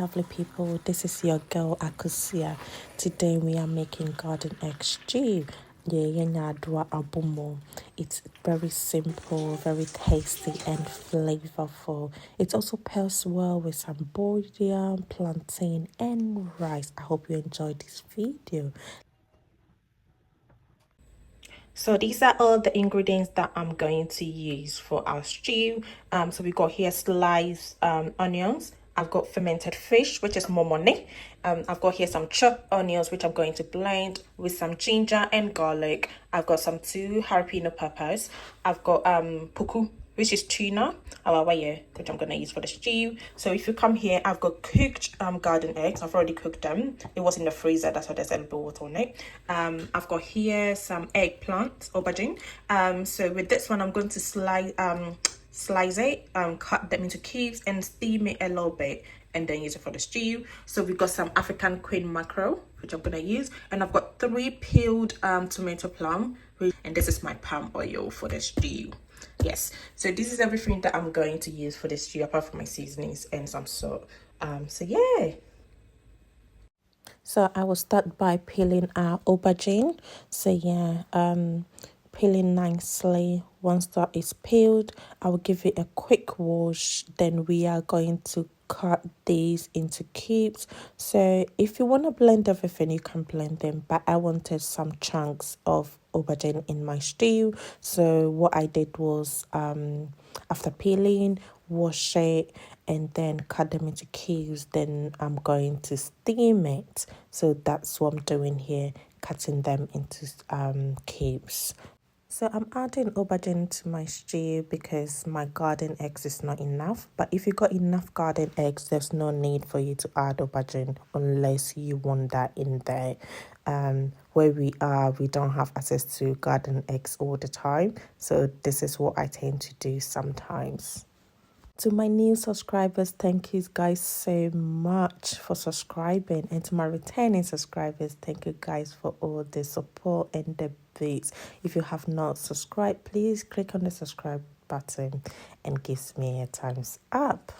lovely people, this is your girl Akusia. Today we are making garden egg stew. It's very simple, very tasty and flavorful. It also pairs well with some boiled yam, plantain and rice. I hope you enjoyed this video. So these are all the ingredients that I'm going to use for our stew. So we got here sliced onions. I've got fermented fish, which is momone. I've got here some chopped onions, which I'm going to blend with some ginger and garlic. I've got some 2 jalapeno peppers. I've got puku, which is tuna, which I'm going to use for the stew. So if you come here, I've got cooked garden eggs. I've already cooked them. It was in the freezer. That's why there's a little bit of water on it. I've got here some eggplants, aubergine. So with this one, I'm going to slice it, cut them into cubes and steam it a little bit and then use it for the stew. So we've got some African queen mackerel, which I'm going to use. And I've got 3 peeled tomato plum. And this is my palm oil for the stew. Yes, so this is everything that I'm going to use for this stew apart from my seasonings and some salt. So yeah. So I will start by peeling our aubergine. So yeah, peeling nicely. Once that is peeled, I will give it a quick wash. Then we are going to cut these into cubes. So if you want to blend everything, you can blend them, but I wanted some chunks of aubergine in my stew. So what I did was after peeling, wash it and then cut them into cubes. Then I'm going to steam it. So that's what I'm doing here, cutting them into cubes. So I'm adding aubergine to my stew because my garden eggs is not enough. But if you got enough garden eggs, there's no need for you to add aubergine unless you want that in there. Where we are, we don't have access to garden eggs all the time. So this is what I tend to do sometimes. To my new subscribers, thank you guys so much for subscribing. And to my returning subscribers, thank you guys for all the support and the bits. If you have not subscribed, please click on the subscribe button and give me a thumbs up.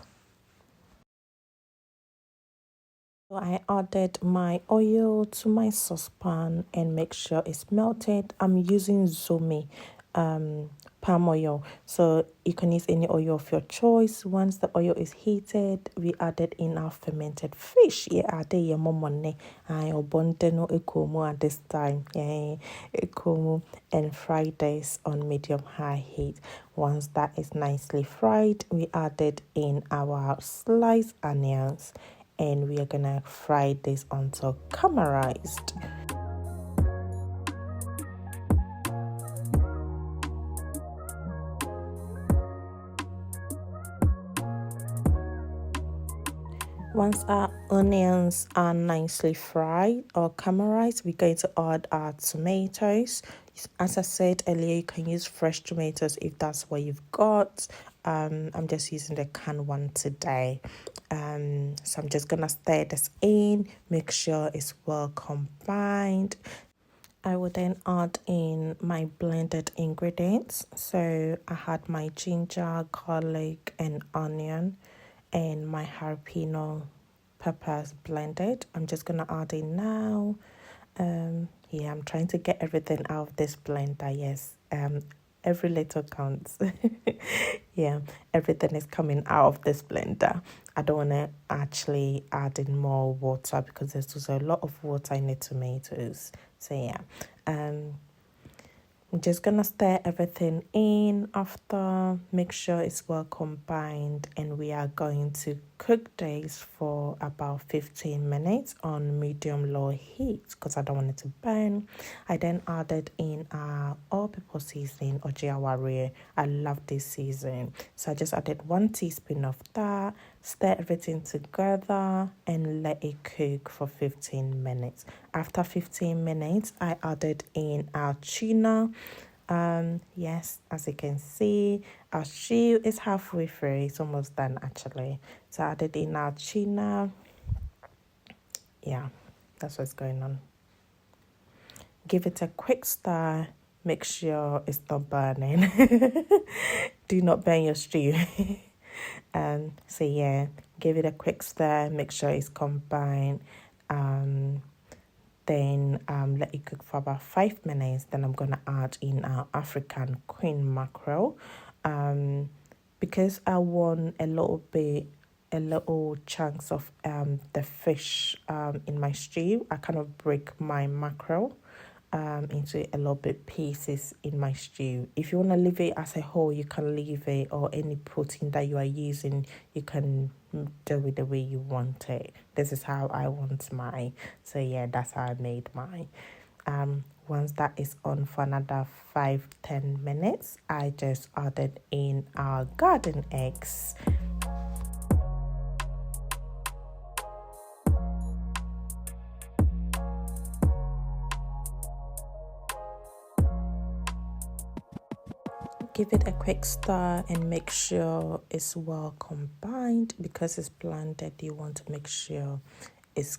So I added my oil to my saucepan and make sure it's melted. I'm using Zomi palm oil, so you can use any oil of your choice. Once the oil is heated, we added in our fermented fish. Yeah, add your momone. I obondeno ekomu at this time. Yeah, ekomu and fry this on medium high heat. Once that is nicely fried, we added in our sliced onions. And we are gonna fry this until caramelized. Once our onions are nicely fried or caramelized, we're going to add our tomatoes. As I said earlier, you can use fresh tomatoes if that's what you've got. I'm just using the canned one today. So I'm just gonna stir this in, make sure it's well combined. I will then add in my blended ingredients. So I had my ginger, garlic and onion and my jalapeno peppers blended. I'm just gonna add in now. Yeah, I'm trying to get everything out of this blender. Yes, every little counts. Yeah, everything is coming out of this blender. I don't want to actually add in more water because there's just a lot of water in the tomatoes. So yeah, I'm just gonna stir everything in after, make sure it's well combined, and we are going to cook this for about 15 minutes on medium-low heat because I don't want it to burn. I then added in our all-purpose seasoning, ojiaware. I love this seasoning. So I just added 1 teaspoon of that, stir everything together and let it cook for 15 minutes. After 15 minutes, I added in our tuna. Yes, as you can see, our stew is halfway through. It's almost done actually. So I added in our tuna. Yeah, that's what's going on. Give it a quick stir. Make sure it's not burning. Do not burn your stew. So yeah, give it a quick stir, make sure it's combined. Then let it cook for about 5 minutes. Then I'm gonna add in our African queen mackerel, because I want a little chunks of the fish in my stew. I kind of break my mackerel into a little bit pieces in my stew. If you want to leave it as a whole, you can leave it, or any protein that you are using, you can do it the way you want it. This is how I want mine. So yeah, that's how I made mine. Once that is on for another 5-10 minutes, I just added in our garden eggs. Give it a quick stir and make sure it's well combined. Because it's blended, you want to make sure it's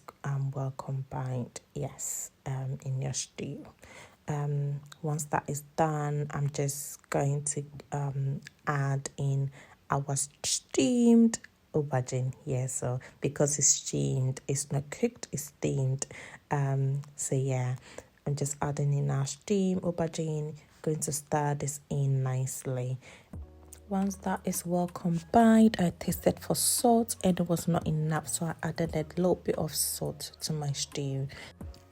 well combined, yes, in your stew. Once that is done, I'm just going to add in our steamed aubergine. Yeah, so because it's steamed, it's not cooked, it's steamed. So yeah, I'm just adding in our steamed aubergine, going to stir this in nicely. Once that is well combined, I tasted for salt and it was not enough, so I added a little bit of salt to my stew.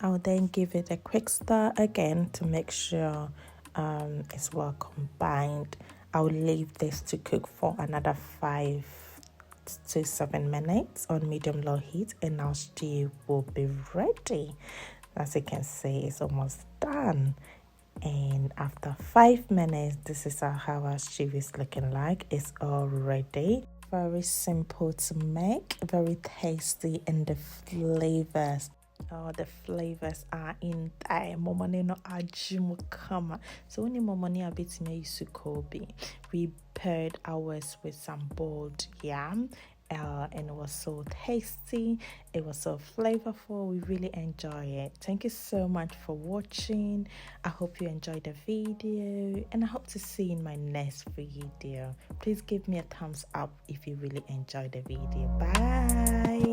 I'll then give it a quick stir again to make sure it's well combined. I'll leave this to cook for another 5 to 7 minutes on medium-low heat, and our stew will be ready. As you can see, it's almost done. And after 5 minutes, this is how our stew is looking like. It's all ready. Very simple to make, very tasty, and the flavors are in there. Momone no ajimu kama. So when momone a bit me sukobi, we paired ours with some boiled yam. And it was so tasty, it was so flavorful. We really enjoy it. Thank you so much for watching. I hope you enjoyed the video, and I hope to see you in my next video. Please give me a thumbs up if you really enjoyed the video. Bye.